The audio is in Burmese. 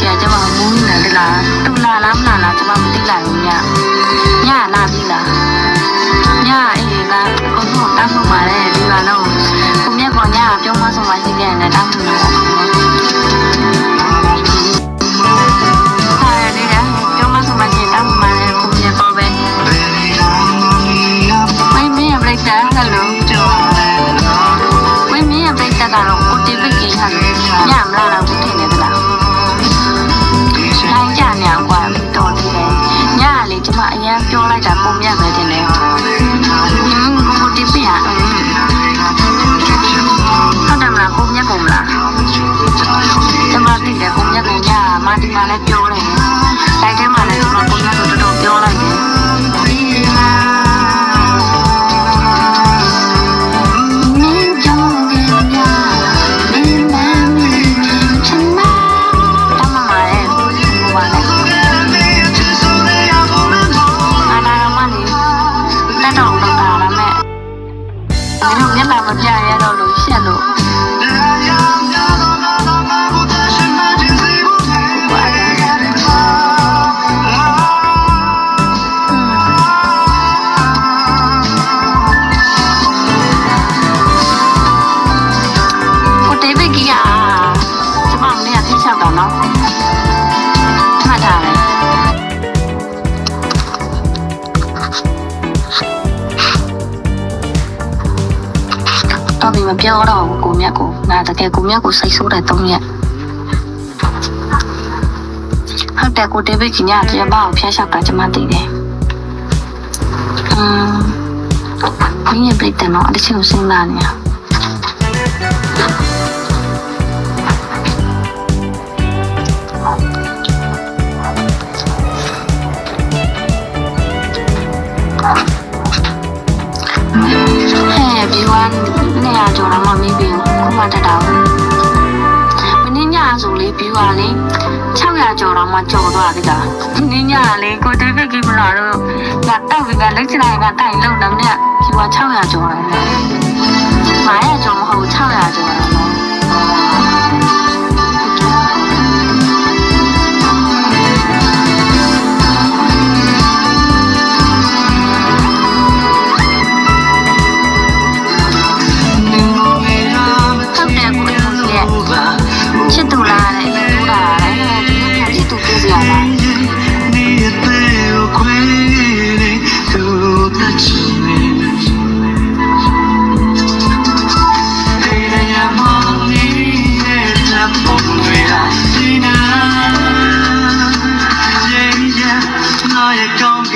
ရကျမမူးနေတယ်လားတူလာလားမလားကျမမသိလိုက်ဘူးညလာပြီလားညအေးကကိုတို့တောင်းမှပါတယ်ဒီမှာတော့ကိုမြတ်ကောင်ညပြောမှဆုံးမရှိခဲ့တယ်တောင်းမှလာကတော့ကိုတီဗီကြီးဟာညမလာတော့ဘူးထင်နေသလားနိုင်ကြနေအောင်ကွာတော်သေးတယ်ညလေကျမအရန်ပြောလိုက်တာပုံမြတ်ပဲတင်တယ်ကိုတီဗီဟာဟုတ်တယ်မလားကိုမြတ်ကုန်မလားကျမသိတယ်ကိုမြတ်ကုန်ညမာတီမာလည်းပြောတယ်တိုက်ထဲမှာလည်းကျမကိုမြတ်ကိုတော်တော်ပြောလိုက်တယ်မျက်နှာမပြရတော့လို့ရှက်လို့ကိုတေးပကြီးကကျမမနေ့ကဖိတ်ချက်တော့နော်မှတ်ထားတယ်တော့ဒီမပြောတော့ကိုမြတ်ကိုငါတကယ်ကိုမြတ်ကိုစိတ်ဆိုးတယ်3ရက်ဟုတ်တယ်ကိုတေးပိတ်ကြီးညပြန်ပါအောင်ဖျက်လျှောက်တာကျမသိတယ်မင်းရဲ့ပြိတ္တနော်အတစ်ချက်ကိုစဉ်းစားနေရပြီးွားနေရကြော်တော့မှမေးပြီးကိုမတက်တာဘူးမင်းညဆိုလေပြီးွားလေ600ကျော်တော့မှကြော်သွားပြီလားမင်းညလေကိုတေးဖိတ်ကြီးမလားတော့ငါတောက်ပြီးငါလက်ချလိုက်ငါတိုင်လုံတော့เนี่ยပြီးွား600ကျော်တယ်900ကျော်မဟုတ်600ကျော်တယ်ချစ်သူလားတဲ့လူလားတဲ့ဒီလိုချစ်သူပြည့်စရာလားနေတဲ့ခွေးလေးသူတချင်နေဒီနေရာမှာနေတဲ့ပုံတွေလားဒီနာရဲ့နာရဲ့ကောင်း